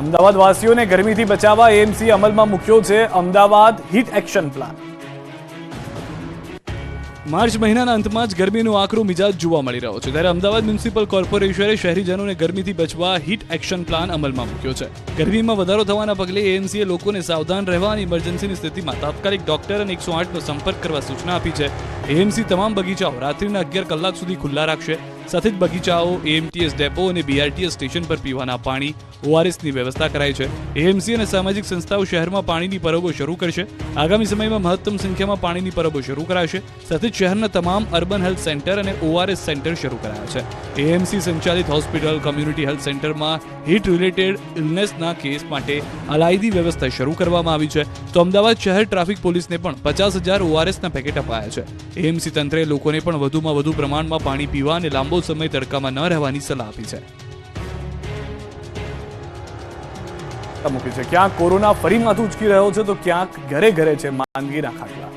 અમદાવાદ વાસીઓને ગરમીથી બચાવવા એએમસી અમલમાં મૂક્યો છે Ahmedabad heat action plan. March મહિનાના અંતમાં જ ગરમીનો આકરો મિજાજ જોવા મળી રહ્યો છે, ત્યારે અમદાવાદ મ્યુનિસિપલ કોર્પોરેશને શહેરીજનોને ગરમીથી બચવા હીટ એક્શન પ્લાન અમલમાં મૂક્યો છે। ગરમીમાં વધારો થવાના પગલે એએમસીએ લોકોને સાવધાન રહેવા અને ઇમરજન્સીની સ્થિતિમાં તાત્કાલિક ડોક્ટર અને 108નો સંપર્ક કરવા સૂચના આપી છે। એએમસી તમામ બગીચાઓ રાત્રિના 11 કલાક સુધી ખુલ્લા રાખશે। સાથે જ બગીચાઓ, એએમટીએસ ડેપો અને બીઆરટીએસ સ્ટેશન પર પીવાના પાણી, ઓઆરએસની વ્યવસ્થા કરાઈ છે। એએમસી અને સામાજિક સંસ્થાઓ શહેરમાં પાણીની પરબો શરૂ કરશે। આગામી સમયમાં મહત્તમ સંખ્યામાં પાણીની પરબો શરૂ કરાશે। સાથે જ શહેરના તમામ અર્બન હેલ્થ સેન્ટર અને ઓઆરએસ સેન્ટર શરૂ કરાયા છે। એએમસી સંચાલિત હોસ્પિટલ, કમ્યુનિટી હેલ્થ સેન્ટરમાં હીટ રિલેટેડ ઇલનેસના કેસ માટે અલાયદી વ્યવસ્થા શરૂ કરવામાં આવી છે। તો અમદાવાદ શહેર ટ્રાફિક પોલીસને પણ 50,000 ઓઆરએસના પેકેટ અપાયા છે। એએમસી તંત્રે લોકોને પણ વધુમાં વધુ પ્રમાણમાં પાણી પીવા અને લાંબો સમય તડકામાં ન રહેવાની સલાહ આપી છે। મૂકી છે ક્યાંક કોરોના ફરી માથું ઉચકી રહ્યો છે, તો ક્યાંક ઘરે ઘરે છે માંદગીના ખાટલા।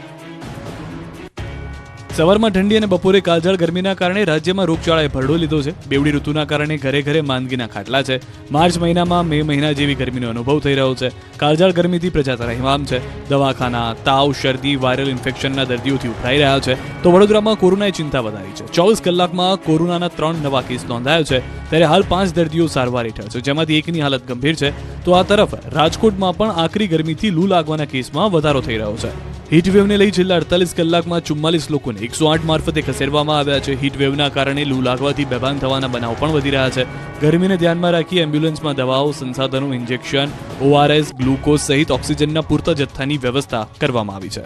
સવારમાં ઠંડી અને બપોરે કાળઝાળ ગરમીના કારણે રાજ્યમાં રોગચાળાએ ભરડો લીધો છે। બેવડી ઋતુના કારણે ઘરે ઘરે માંદગીના ખાટલા છે। માર્ચ મહિનામાં મે મહિના જેવી ગરમીનો અનુભવ થઈ રહ્યો છે। કાળઝાળ ગરમીથી પ્રજા ત્રાહિમામ છે। દવાખાના, તાવ, શરદી, વાયરલ ઇન્ફેક્શનના દર્દીઓથી ઉભરાઈ રહ્યા છે। તો વડોદરામાં કોરોનાએ ચિંતા વધારી છે। 24 કલાકમાં કોરોનાના 3 નવા કેસ નોંધાયા છે, ત્યારે હાલ 5 દર્દીઓ સારવાર હેઠળ છે, જેમાંથી એકની હાલત ગંભીર છે। તો આ તરફ રાજકોટમાં પણ આકરી ગરમીથી લૂ લાગવાના કેસમાં વધારો થઈ રહ્યો છે। હીટવેવને લઈ છેલ્લા 48 કલાકમાં 44 લોકોને 108 મારફતે ખસેડવામાં આવ્યા છે। હીટવેવના કારણે લૂ લાગવાથી બેભાન થવાના બનાવ પણ વધી રહ્યા છે। ગરમીને ધ્યાનમાં રાખી એમ્બ્યુલન્સમાં દવાઓ, સંસાધનો, ઇન્જેક્શન, ઓઆરએસ, ગ્લુકોઝ સહિત ઓક્સિજનના પૂરતા જથ્થાની વ્યવસ્થા કરવામાં આવી છે।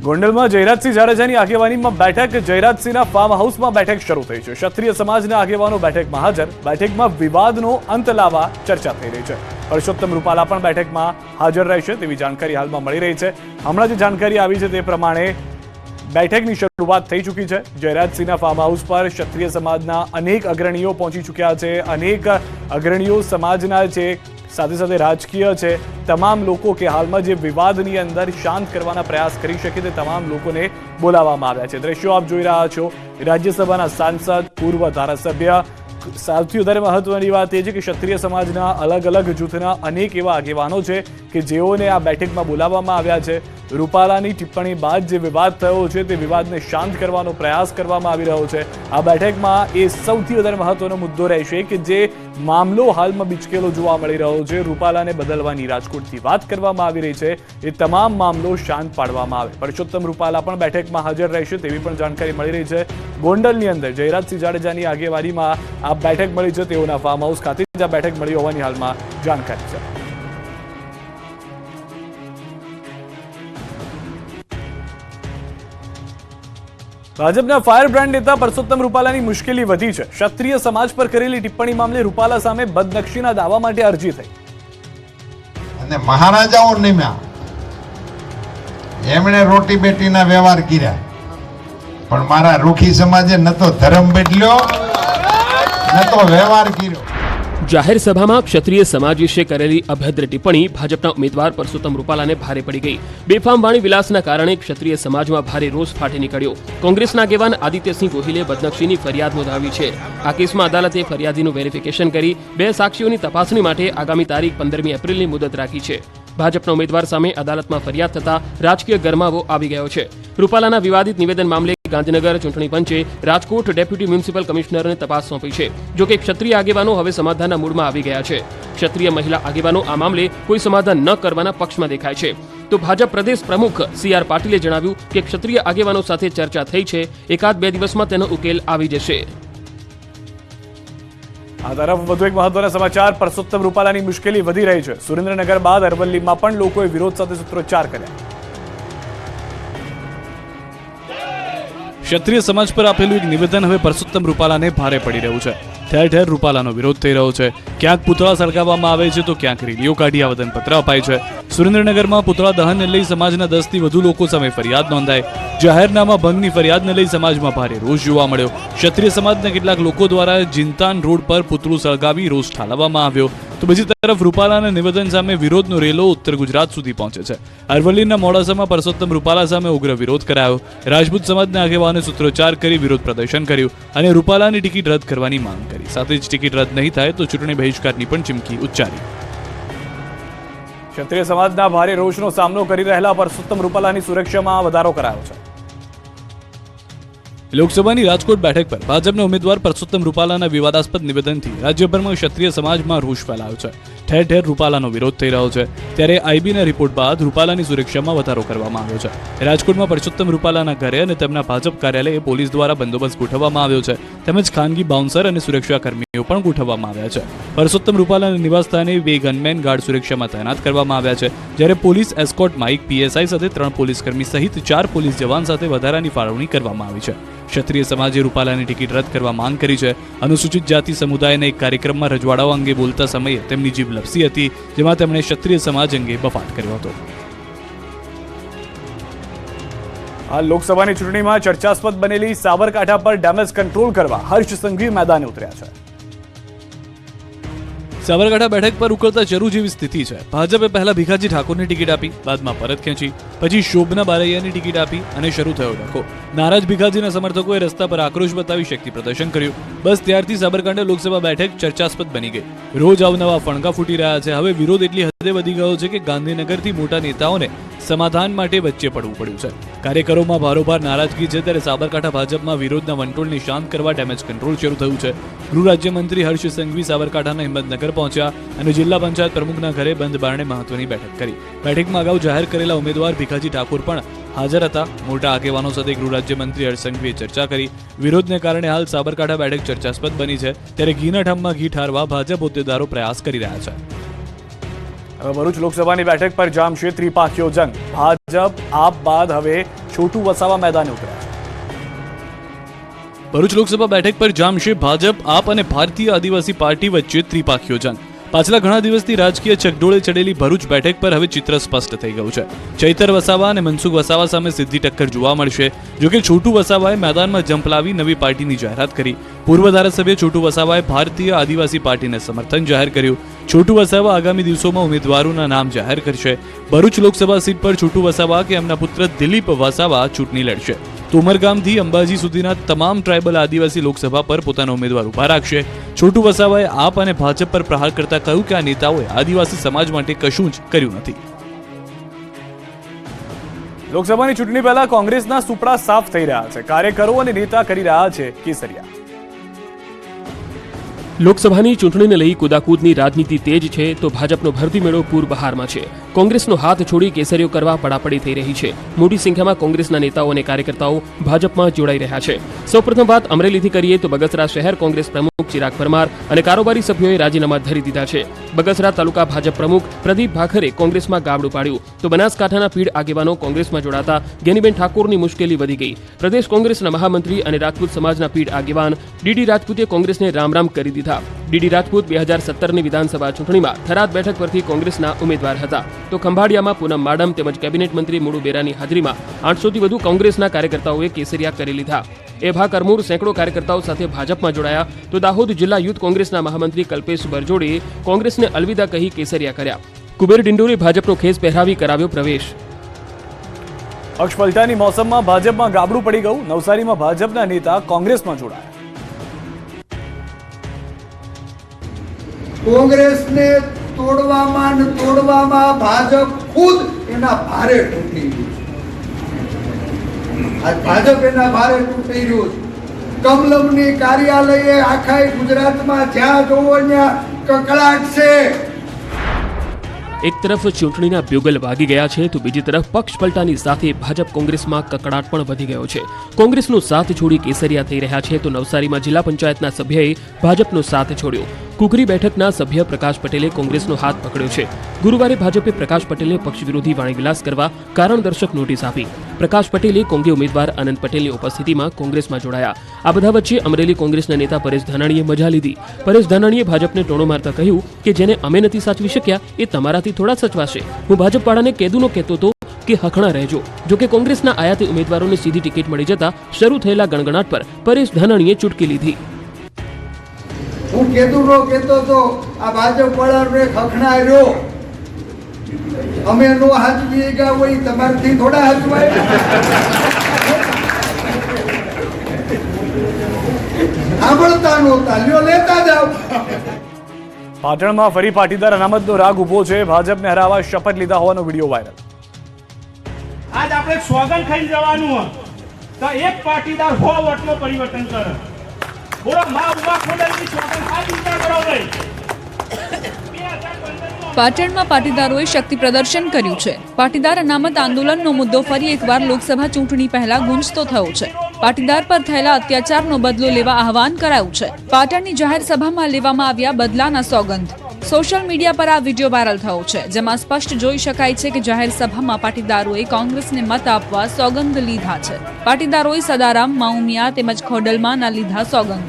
ગોંડલમાં જયરાજસિંહ જાડેજાની આગેવાનીમાં બેઠક। જયરાજસિંહના ફાર્મ હાઉસમાં બેઠક શરૂ થઈ છે। ક્ષત્રિય સમાજના આગેવાનો બેઠકમાં હાજર। બેઠકમાં વિવાદનો અંત લાવવા ચર્ચા થઈ રહી છે। પરસોત્તમ રૂપાલા પણ બેઠકમાં હાજર રહેશે તેવી જાણકારી હાલમાં મળી રહી છે। હમણાં જે જાણકારી આવી છે તે પ્રમાણે બેઠકની શરૂઆત થઈ ચૂકી છે। જયરાજસિંહના ફાર્મ હાઉસ પર ક્ષત્રિય સમાજના અનેક અગ્રણીઓ પહોંચી ચૂક્યા છે। અનેક અગ્રણીઓ સમાજના છે, સાથે સાથે રાજકીય છે, તમામ લોકો કે હાલમાં જે વિવાદની અંદર શાંત કરવાના પ્રયાસ કરી શકે તે તમામ લોકોને બોલાવવામાં આવ્યા છે। દ્રશ્યો આપ જોઈ રહ્યા છો। રાજ્યસભાના સાંસદ, પૂર્વ ધારાસભ્ય, સૌથી વધારે મહત્વની વાત એ છે કે ક્ષત્રિય સમાજના અલગ અલગ જૂથના અનેક એવા આગેવાનો છે કે જેઓને આ બેઠકમાં બોલાવવામાં આવ્યા છે। રૂપાલાની ટિપ્પણી બાદ જે વિવાદ થયો છે તે વિવાદને શાંત કરવાનો પ્રયાસ કરવામાં આવી રહ્યો છે। આ બેઠકમાં એ સૌથી વધારે મહત્વનો મુદ્દો રહેશે કે જે મામલો હાલમાં બિચકેલો જોવા મળી રહ્યો છે, રૂપાલાને બદલવાની રાજકોટથી વાત કરવામાં આવી રહી છે, એ તમામ મામલો શાંત પાડવામાં આવે। પરસોત્તમ રૂપાલા પણ બેઠકમાં હાજર રહેશે તેવી પણ જાણકારી મળી રહી છે। ગોંડલની અંદર જયરાજસિંહ જાડેજાની આગેવાનીમાં આ બેઠક મળી છે। તેઓના ફાર્મ હાઉસ ખાતે જ આ બેઠક મળી હોવાની હાલમાં જાણકારી છે। ભાજપના ફાયર બ્રાન્ડ નેતા પરસોત્તમ રૂપાલાની મુશ્કેલી વધી છે। ક્ષત્રિય સમાજ પર કરેલી ટિપ્પણી મામલે રૂપાલા સામે બદનક્ષીના દાવા માટે અરજી થઈ અને મહારાજાઓ નિમ્યા, એમણે રોટી બેટીના વ્યવહાર કર્યા, પણ મારા રૂખી સમાજે ન તો ધર્મ બદલ્યો ન તો વ્યવહાર કર્યો। જાહેર સભામાં ક્ષત્રિય સમાજ વિશે કરેલી અભદ્ર ટિપ્પણી ભાજપના ઉમેદવાર પરસોત્તમ રૂપાલાને ભારે પડી ગઈ। બેફામ વાણી વિલાસના કારણે ક્ષત્રિય સમાજમાં ભારે રોષ ફાટી નીકળ્યો। કોંગ્રેસના આગેવાન આદિત્યસિંહ ગોહિલે બદનક્ષીની ફરિયાદ નોંધાવી છે। આ કેસમાં અદાલતે ફરિયાદીનું વેરિફિકેશન કરી 2 સાક્ષીઓની તપાસણી માટે આગામી તારીખ 15મી એપ્રિલની મુદત રાખી છે। ભાજપના ઉમેદવાર સામે અદાલતમાં ફરિયાદ થતા રાજકીય ગરમાવો આવી ગયો છે। રૂપાલાના વિવાદિત નિવેદન મામલે ગાંધીનગર ચૂંટણી પંચે રાજકોટ ડેપ્યુટી મ્યુનિસિપલ કમિશનરને તપાસ સોંપી છે। જોકે ક્ષત્રિય આગેવાનો હવે સમાધાનના મૂડમાં આવી ગયા છે। ક્ષત્રિય મહિલા આગેવાનો આ મામલે કોઈ સમાધાન ન કરવાના પક્ષમાં દેખાય છે। તો ભાજપ પ્રદેશ પ્રમુખ CR પાટીલે જણાવ્યું કે ક્ષત્રિય આગેવાનો સાથે ચર્ચા થઈ છે, 1-2 દિવસમાં તેનો ઉકેલ આવી જશે। આ તરફ વધુ એક મહત્વના સમાચાર। પરસોત્તમ રૂપાલાની મુશ્કેલી વધી રહી છે। સુરેન્દ્રનગર બાદ અરવલ્લીમાં પણ લોકોએ વિરોધ સાથે સૂત્રોચ્ચાર કર્યા। ક્ષત્રિય સમાજ પર આપેલું એક નિવેદન હવે પરસોત્તમ રૂપાલાને ભારે પડી રહ્યું છે। ઠેર ઠેર રૂપાલાનો વિરોધ થઈ રહ્યો છે। ક્યાંક પુતળા સળગાવવામાં આવે છે, તો ક્યાંક રેલીઓ કાઢી આવેદનપત્ર અપાય છે। સુરેન્દ્રનગરમાં પુતળા દહનને લઈ સમાજના 10થી વધુ લોકો સામે ફરિયાદ નોંધાઈ। જાહેરનામા ભંગની ફરિયાદને લઈ સમાજમાં ભારે રોષ જોવા મળ્યો। ક્ષત્રિય સમાજના કેટલાક લોકો દ્વારા જિંતાન રોડ પર પુતળું સળગાવી રોષ ઠાલવવામાં આવ્યો। તો બીજી તરફ રૂપાલાના નિવેદન સામે વિરોધનો રેલો ઉત્તર ગુજરાત સુધી પહોંચે છે. અરવલ્લીના મોડાસામાં પરસોત્તમ રૂપાલા સામે ઉગ્ર વિરોધ કરાયો. રાજપૂત સમાજના આગેવાને સૂત્રોચ્ચાર કરી વિરોધ પ્રદર્શન કર્યું અને રૂપાલાની ટિકિટ રદ કરવાની માંગ કરી. સાથે જ ટિકિટ રદ નહીં થાય તો ચૂંટણી બહિષ્કારની પણ ચીમકી ઉચ્ચારી. ક્ષત્રિય સમાજના ભારે રોષનો સામનો કરી રહેલા પરસોત્તમ રૂપાલાની સુરક્ષામાં વધારો કરાયો છે. લોકસભાની રાજકોટ બેઠક પર ભાજપના ઉમેદવાર પરસોત્તમ રૂપાલાના વિવાદાસ્પદ નિવેદનથી રાજ્યભરમાં ક્ષત્રિય સમાજમાં રોષ ફેલાયો છે. ઠેર ઠેર રૂપાલાનો વિરોધ થઈ રહ્યો છે. ત્યારે આઈબીના રિપોર્ટ બાદ રૂપાલાની સુરક્ષામાં વધારો કરવામાં આવ્યો છે. રાજકોટમાં પરસોત્તમ રૂપાલાના ઘરે અને તેમના ભાજપ કાર્યાલયે પોલીસ દ્વારા બંદોબસ્ત ગોઠવવામાં આવ્યો છે. તેમજ ખાનગી બાઉન્સર અને સુરક્ષા કર્મીઓ પણ ગોઠવવામાં આવ્યા છે. પરસોત્તમ રૂપાલાના નિવાસસ્થાને 2 ગનમેન ગાર્ડ સુરક્ષામાં તૈનાત કરવામાં આવ્યા છે. જ્યારે પોલીસ એસ્કોર્ટમાં 1 પીએસઆઈ સાથે 3 પોલીસ કર્મી સહિત 4 પોલીસ જવાન સાથે વધારાની ફાળવણી કરવામાં આવી છે. ક્ષત્રિય સમાજે રૂપાલાની ટિકિટ રદ કરવા માંગ કરી છે. અનુસૂચિત જાતિ સમુદાયના એક કાર્યક્રમમાં રજવાડાઓ અંગે બોલતા સમયે તેમની જીભ લપસી હતી, જેમાં તેમણે ક્ષત્રિય સમાજ અંગે બફાટ કર્યો હતો. હાલ લોકસભાની ચૂંટણીમાં ચર્ચાસ્પદ બનેલી સાબરકાંઠા પર ડેમેજ કંટ્રોલ કરવા હર્ષ સંઘવી મેદાને ઉતર્યા છે. સાબરકાંઠા બેઠક પર ઉકળતા ચરુ જેવી સ્થિતિ છે. ભાજપે પહેલા ભીખાજી ઠાકોરની ટિકિટ આપી, બાદમાં પરત ખેંચી, પછી શોભના બારૈયાની ટિકિટ આપી અને શરૂ થયો ડખો. નારાજ ભીખાજીના સમર્થકોએ રસ્તા પર આક્રોશ બતાવી શક્તિ પ્રદર્શન કર્યું. બસ ત્યારથી સાબરકાંઠા લોકસભા બેઠક ચર્ચાસ્પદ બની ગઈ. રોજ અવનવા ફણકા ફૂટી રહ્યા છે. હવે વિરોધ એટલી હદે વધી ગયો છે કે ગાંધીનગરથી મોટા નેતાઓને સમાધાન માટે વચ્ચે પડવું પડ્યું છે. કાર્યકરોમાં ભારોભાર નારાજગી છે. ત્યારે સાબરકાંઠા ભાજપમાં વિરોધના વંટોળને શાંત કરવા ડેમેજ કંટ્રોલ શરૂ થયું છે. ગૃહ રાજ્યમંત્રી હર્ષ સંઘવી સાબરકાંઠાના હિંમતનગર પહોંચ્યા અને જિલ્લા પંચાયત પ્રમુખના ઘરે બંધ બારણે મહત્વની બેઠક કરી. બેઠકમાં અગાઉ જાહેર કરેલા ઉમેદવાર ભીખાજી ઠાકોર પણ હાજર હતા. મોટા આગેવાનો સાથે ગૃહ રાજ્યમંત્રી હર્ષ સંઘવીએ ચર્ચા કરી. વિરોધને કારણે હાલ સાબરકાંઠા બેઠક ચર્ચાસ્પદ બની છે. ત્યારે ઘીના ઠામમાં ઘી ઠારવા ભાજપ હોદ્દેદારો પ્રયાસ કરી રહ્યા છે. હવે ભરૂચ લોકસભાની બેઠક પર જામશે ત્રિપાખીયો જંગ. ભાજપ આપ બાદ હવે છોટુ વસાવા મેદાને ઉતર્યા છે. ભરૂચ લોકસભા બેઠક પર જામશે ભાજપ આપ અને ભારતીય આદિવાસી પાર્ટી વચ્ચે ત્રિપાખીયો જંગ. પાછલા ઘણા દિવસથી રાજકીય ચકડોળે ચડેલી ભરૂચ બેઠક પર હવે ચિત્ર સ્પષ્ટ થઈ ગયું છે. ચૈતર વસાવા અને મનસુખ વસાવા સામે સીધી ટક્કર જોવા મળશે. જોકે છોટુ વસાવાએ મેદાનમાં જંપ લાવી નવી પાર્ટીની જાહેરાત કરી. પૂર્વ ધારાસભ્ય છોટુ વસાવાએ ભારતીય આદિવાસી પાર્ટીને સમર્થન જાહેર કર્યું. છોટુ વસાવા આગામી દિવસોમાં ઉમેદવારોના નામ જાહેર કરશે. ભરૂચ લોકસભા સીટ પર છોટુ વસાવા કે એમના પુત્ર દિલીપ વસાવા ચૂંટણી લડશે. તો ઉમરગામથી અંબાજી સુધીના તમામ ટ્રાયબલ આદિવાસી લોકસભા પર પોતાના ઉમેદવાર ઉભા રાખશે. છોટુ વસાવાએ આપ અને ભાજપ પર પ્રહાર કરતા કહ્યું કે આ નેતાઓએ આદિવાસી સમાજ માટે કશું જ કર્યું નથી. લોકસભાની ચૂંટણી પહેલા કોંગ્રેસના સુપડા સાફ થઈ રહ્યા છે. કાર્યકરો અને નેતા કરી રહ્યા છે કેસરિયા. લોકસભાની ચૂંટણીને લઈ કુદાકૂદની રાજનીતિ તેજ છે તો ભાજપનો ભરતી મેળો પૂર બહારમાં છે. કોંગ્રેસનો હાથ છોડી કેસરીઓ કરવા પડાપડી થઈ રહી છે. મોટી સંખ્યામાં કોંગ્રેસના નેતાઓ અને કાર્યકર્તાઓ ભાજપમાં જોડાઈ રહ્યા છે. સૌપ્રથમ વાત અમરેલીથી કરીએ તો બગસરા શહેર કોંગ્રેસ પ્રમુખ ચિરાગ પરમાર અને કારોબારી સભ્યોએ રાજીનામા ધરી દીધા છે. બગસરા તાલુકા ભાજપ પ્રમુખ પ્રદીપ ભાખરે કોંગ્રેસમાં ગાબડું પાડ્યું તો બનાસકાંઠાના પીઢ આગેવાનો કોંગ્રેસમાં જોડાતા ગેનીબેન ઠાકોરની મુશ્કેલી વધી ગઈ. પ્રદેશ કોંગ્રેસના મહામંત્રી અને રાજપૂત સમાજના પીઢ આગેવાન ડીડી રાજપૂતે કોંગ્રેસને રામ કરી દીધા. ડીડી રાજપૂત 2017ની વિધાનસભા ચૂંટણીમાં થરાદ બેઠક પરથી કોંગ્રેસના ઉમેદવાર હતા. તો ખંભાળિયામાં પૂનમ માડમ તેમજ કેબિનેટ મંત્રી મુડુ બેરાની હાજરીમાં 800થી વધુ કોંગ્રેસના કાર્યકર્તાઓએ કેસરિયા કરી લીધા. એભા કરમૂર સેંકડો કાર્યકર્તાઓ સાથે ભાજપમાં જોડાયા તો દાહોદ જિલ્લા યુથ કોંગ્રેસના મહામંત્રી કલ્પેશ બરજોડે કોંગ્રેસને અલવિદા કહી કેસરિયા કર્યા. કુબેર ડિંડોરે ભાજપનો ખેસ પહેરાવી કરાવ્યો પ્રવેશ. પક્ષ પલટાની મોસમમાં ભાજપમાં ગાબડું પડી ગયું. નવસારીમાં ભાજપના નેતા કોંગ્રેસમાં જોડાયા. કોંગ્રેસને તોડવામાં ભાજપ ખુદ એના ભારે તૂટી ગયું. આજ ભાજપ એના ભારે તૂટી ગયું. કમલમની કાર્યાલયે આખા ગુજરાતમાં જ્યાં જોવો ત્યાં કકળાટ છે. એક તરફ ચૂંટણીના બ્યુગલ વાગી ગયા છે તો બીજી તરફ પક્ષ પલટાની સાથે ભાજપ કોંગ્રેસમાં કકડાટ પણ વધી ગયો છે. કોંગ્રેસનો સાથ છોડી કેસરિયા થઈ રહ્યા છે તો નવસારીમાં જિલ્લા પંચાયતના સભ્યએ ભાજપનો સાથ છોડ્યો. કુકરી બેઠકના સભ્ય પ્રકાશ પટેલે કોંગ્રેસનો હાથ પકડ્યો છે. ગુરુવારે ભાજપે પ્રકાશ પટેલને પક્ષ વિરોધી વાણીવિલાસ કરવા કારણદર્શક નોટિસ આપી. પ્રકાશ પટેલે કોંગ્રેસ ઉમેદવાર આનંદ પટેલની ઉપસ્થિતિમાં કોંગ્રેસમાં જોડાયા. આ બધા વચ્ચે અમરેલી કોંગ્રેસના નેતા પરેશ ધાનાણીએ મજા લીધી. પરેશ ધાનાણીએ ભાજપને ટોણો મારતા કહ્યું કે જેને અમે નથી સાચવી શક્યા એ તમારાથી થોડા સચવાશે. હું ભાજપવાળાને કેદુનો કહેતો હતો કે હખણા રહેજો. જોકે કોંગ્રેસના આયાતી ઉમેદવારોને સીધી ટિકિટ મળી જતા શરૂ થયેલા ગણગણાટ પર પરેશ ધાનાણીએ ચૂટકી લીધી. હું કીધું નો કહેતો તો આ ભાજપ વાળાને ખખણાય રહ્યો, અમે નો હાચવી ગયા હોય તમારથી થોડા હાચવાય. સાંભળતા નહોતા, લ્યો લેતા જાઓ. પાટણમાં ફરી પાટીદાર અનામતનો રાગ ઉભો છે. ભાજપને હરાવવા શપથ લીધા હોવાનો વિડીયો વાયરલ. આજ આપણે સોગંદ ખાઈને જવાનું તો એક પાટીદાર 100 વોટનું પરિવર્તન કરે. બોલો મા ઉભા ખોડલની સોગંદ ખાઈ વિચાર કરો ભાઈ. 2015 પાટણમાં પાટીદારોએ શક્તિ પ્રદર્શન કર્યું છે. પાટીદાર અનામત આંદોલનનો મુદ્દો ફરી એકવાર લોકસભા ચૂંટણી પહેલા ગુંજતો થયો છે. પાટીદાર પર થયેલા અત્યાચારનો બદલો લેવા આહવાન કરાયું છે. પાટણની જાહેર સભામાં લેવામાં આવ્યા બદલાના સોગંદ. સોશિયલ મીડિયા પર આ વિડીયો વાયરલ થયો છે, જેમાં સ્પષ્ટ જોઈ શકાય છે કે જાહેર સભામાં પાટીદારોએ કોંગ્રેસને મત આપવા સોગંદ લીધા છે. પાટીદારોએ સદારામ, માઉમિયા તેમજ ખોડલમાંના લીધા સોગંદ.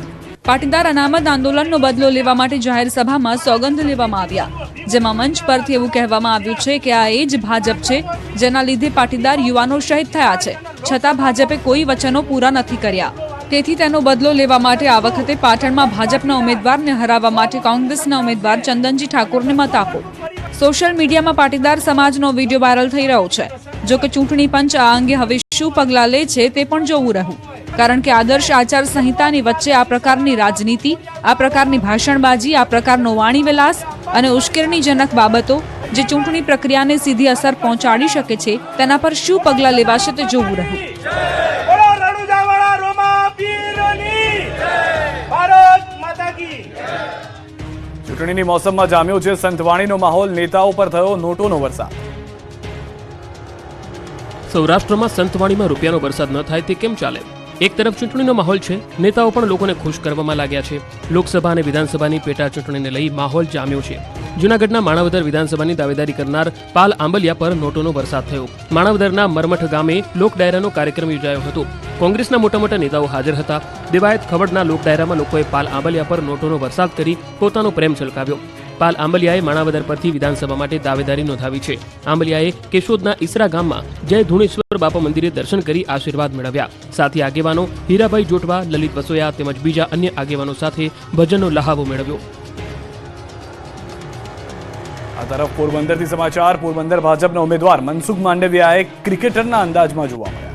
પાટીદાર અનામત આંદોલનનો બદલો લેવા માટે જાહેર સભામાં સોગંદ લેવામાં આવ્યા, જેમાં મંચ પરથી એવું કહેવામાં આવ્યું છે કે આ એ જ ભાજપ છે જેના લીધે પાટીદાર યુવાનો શહીદ થયા છે, છતાં ભાજપે કોઈ વચનો પૂરા નથી કર્યા. તેથી તેનો બદલો લેવા માટે આ વખતે પાટણમાં ભાજપના ઉમેદવારને હરાવવા માટે કોંગ્રેસના ઉમેદવાર ચંદનજી ઠાકોરને મત આપો. સોશિયલ મીડિયામાં પાટીદાર સમાજનો વિડીયો વાયરલ થઈ રહ્યો છે. જો કે ચૂંટણી પંચ આ અંગે હવે શું પગલાં લે છે તે પણ જોવું રહ્યું, કારણ કે આદર્શ આચાર સંહિતાની વચ્ચે આ પ્રકારની રાજનીતિ, આ પ્રકારની ભાષણબાજી, આ પ્રકારનો વાણીવિલાસ અને ઉશ્કેરણીજનક બાબતો જે ચૂંટણી પ્રક્રિયાને સીધી અસર પહોંચાડી શકે છે, તેના પર શું પગલાં લેવાશે તે જોવું રહ્યું. બોલો રણુજાવાળા રોમા પીરની ભારત માતા કી. ચૂંટણીની મોસમમાં જામ્યો છે સંતવાણીનો માહોલ. નેતાઓ પર થયો નોટોનો વરસાદ. સૌરાષ્ટ્રમાં સંતવાણીમાં રૂપિયાનો વરસાદ ન થાય તે કેમ ચાલે? એક તરફ ચૂંટણીનો માહોલ છે, નેતાઓ પણ લોકોને ખુશ કરવામાં લાગ્યા છે. લોકસભા અને વિધાનસભાની પેટા ચૂંટણીને લઈ માહોલ જામ્યો છે. જૂનાગઢના માણાવદર વિધાનસભાની દાવેદારી કરનાર પાલ આંબલિયા પર નોટોનો વરસાદ થયો. માણાવદરના મરમઠ ગામે લોક ડાયરાનો કાર્યક્રમ યોજાયો હતો. કોંગ્રેસના મોટા નેતાઓ હાજર હતા. દેવાયત ખવડના લોક ડાયરામાં લોકોએ પાલ આંબલિયા પર નોટોનો વરસાદ કરી પોતાનો પ્રેમ છલકાવ્યો. પાલ આંબલિયાએ માણાવદર પરથી વિધાનસભા માટે દાવેદારી નોંધાવી છે. આંબલિયાએ કેશોદના ઈસરા ગામમાં જય ધુણેશ્વર બાપા મંદિરે દર્શન કરી આશીર્વાદ મેળવ્યા. સાથે આગેવાનો હીરાભાઈ જોટવા, લલિત વસોયા તેમજ બીજા અન્ય આગેવાનો સાથે ભજનનો લહાવો મેળવ્યો. આ તરફ પોરબંદરથી સમાચાર. પોરબંદર ભાજપના ઉમેદવાર મનસુખ માંડવિયાએ ક્રિકેટરના અંદાજમાં જોવા મળ્યા.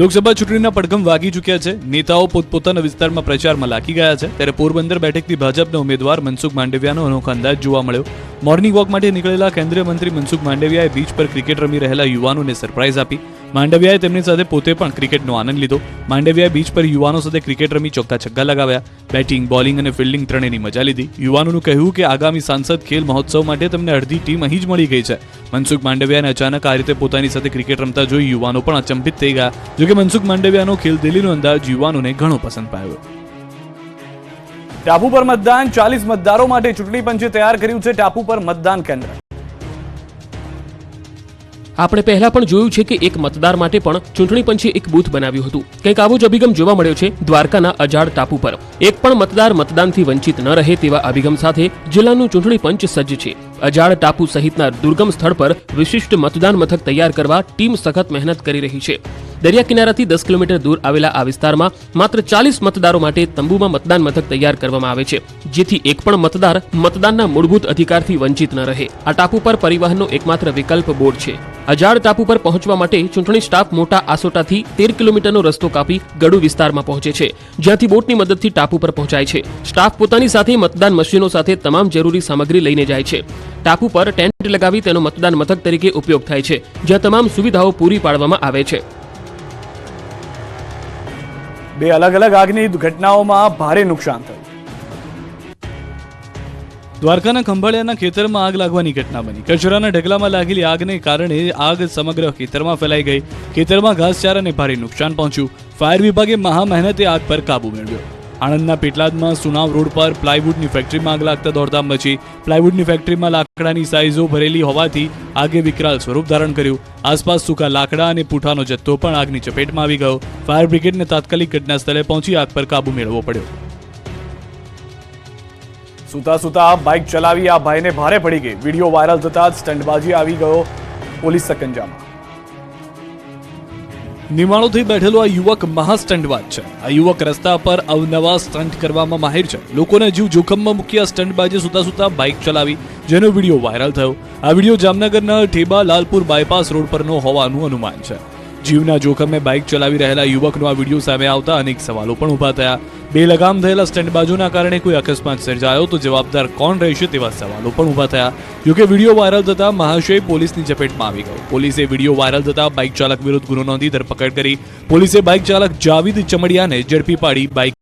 લોકસભા ચૂંટણીના પડઘમ વાગી ચૂક્યા છે. નેતાઓ પોતપોતાના વિસ્તારમાં પ્રચારમાં લાગી ગયા છે. ત્યારે પોરબંદર બેઠકથી ભાજપના ઉમેદવાર મનસુખ માંડવિયાનો અનોખો અંદાજ જોવા મળ્યો. મોર્નિંગ વોક માટે નીકળેલા કેન્દ્રીય મંત્રી મનસુખ માંડવિયાએ બીચ પર ક્રિકેટ રમી રહેલા યુવાનોને સરપ્રાઇઝ આપી. માંડવિયાએ તેમની સાથે પોતે પણ ક્રિકેટનો આનંદ લીધો. માંડવિયાએ બીચ પર યુવાનો સાથે ક્રિકેટ રમી ચોક્કા છગ્ગા લગાવ્યા. બેટિંગ, બોલિંગ અને ફિલ્ડિંગ ત્રણેયની મજા લીધી. યુવાનોનું કહેવું કે આગામી સાંસદ ખેલ મહોત્સવ માટે તેમને અડધી ટીમ અહીં જ મળી ગઈ છે. મનસુખ માંડવિયાને અચાનક આ રીતે પોતાની સાથે ક્રિકેટ રમતા જોઈ યુવાનો પણ અચંબિત થઈ ગયા. જોકે મનસુખ માંડવિયાનો ખેલદિલીનો અંદાજ યુવાનોને ઘણો પસંદ પાયો. ટાપુ પર મતદાન. 40 મતદારો માટે ચૂંટણી પંચે તૈયાર કર્યું છે ટાપુ પર મતદાન કેન્દ્ર. આપણે પહેલા પણ જોયું છે કે એક મતદાર માટે પણ ચૂંટણી પંચે એક બૂથ બનાવ્યું હતું. કંઈક આવો જ અભિગમ જોવા મળ્યો છે દ્વારકાના અજાડ ટાપુ પર. એક પણ મતદાર મતદાનથી વંચિત ન રહે તેવા અભિગમ સાથે જિલ્લાનું ચૂંટણી પંચ સજ્જ છે. અજાડ ટાપુ સહિતના દુર્ગમ સ્થળ પર વિશિષ્ટ મતદાન મથક તૈયાર કરવા ટીમ સખત મહેનત કરી રહી છે. દરિયા કિનારાથી 10 કિલોમીટર દૂર આવેલા આ વિસ્તારમાં માત્ર 40 મતદારો માટે તંબુમાં મતદાન મથક તૈયાર કરવામાં આવે છે, જેથી એક પણ મતદાર મતદાનના મૂળભૂત અધિકારથી વંચિત ન રહે. આ ટાપુ પર પરિવહનનો એકમાત્ર વિકલ્પ બોટ છે. અજાડ ટાપુ પર પહોંચવા માટે ચૂંટણી સ્ટાફ મોટા આસોટાથી 13 કિલોમીટરનો રસ્તો કાપી ગડુ વિસ્તારમાં પહોંચે છે, જ્યાંથી બોટની મદદથી ટાપુ પર પહોંચાય છે. સ્ટાફ પોતાની સાથે મતદાન મશીનો સાથે તમામ જરૂરી સામગ્રી લઈને જાય છે. ટાપુ પર ટેન્ટ લગાવી તેનો મતદાન મથક તરીકે ઉપયોગ થાય છે, જ્યાં તમામ સુવિધાઓ પૂરી પાડવામાં આવે છે. બે અલગ અલગ આગની ઘટનાઓમાં ભારે નુકસાન થયું. દ્વારકાના ખંભાળિયાના ખેતરમાં આગ લાગવાની ઘટના બની. કચરાના ઢગલામાં લાગેલી આગને કારણે આગ સમગ્ર ખેતરમાં ફેલાઈ ગઈ. ખેતરમાં ઘાસચારાને ભારે નુકસાન પહોંચ્યું. ફાયર વિભાગે મહા મહેનતે આગ પર કાબુ મેળવ્યો. આણંદના પેટલાદમાં સુનાવ રોડ પર પ્લાયવુડની ફેક્ટરીમાં આગ લાગતા દોડધામ મચી. પ્લાયવુડની ફેક્ટરીમાં લાકડાની સાઇઝો ભરેલી હોવાથી આગે વિકરાળ સ્વરૂપ ધારણ કર્યું. આસપાસ સૂકા લાકડા અને પૂઠાનો જથ્થો પણ આગની ચપેટમાં આવી ગયો. ફાયર બ્રિગેડને તાત્કાલિક ઘટના સ્થળે પહોંચી આગ પર કાબુ મેળવવો પડ્યો. સુતા સુતા બાઇક ચલાવી આ ભાઈને ભારે પડી ગઈ. વિડીયો વાયરલ થતા જ સ્ટંટબાજી આવી ગયો પોલીસ સકંજામાં. નિમાણોથી બેઠેલો આ યુવક મહાસ્ટંટબાજ છે. આ યુવક રસ્તા પર અવનવા સ્ટંટ કરવામાં માહિર છે. લોકોને જીવ જોખમમાં મૂકી આ સ્ટંટબાજે સુતા બાઇક ચલાવી, જેનો વિડીયો વાયરલ થયો. આ વિડીયો જામનગરના ઠેબા લાલપુર બાયપાસ રોડ પરનો હોવાનું અનુમાન છે. જીવના જોખમે બાઇક ચલાવી રહેલા યુવકનો આ વિડીયો સામે આવતા અનેક સવાલો પણ ઊભા થયા. બેલગામ થયેલા સ્ટંટબાજોના કારણે કોઈ અકસ્માત સર્જાયો તો જવાબદાર કોણ રહેશે તેવા સવાલો પણ ઊભા થયા. જોકે વિડીયો વાયરલ થતા મહાશય પોલીસની ચપેટમાં આવી ગયો. પોલીસે વિડીયો વાયરલ થતા બાઇક ચાલક વિરુદ્ધ ગુનો નોંધી ધરપકડ કરી. પોલીસે બાઇક ચાલક જાવીદ ચમડિયાને ઝડપી પાડી બાઇક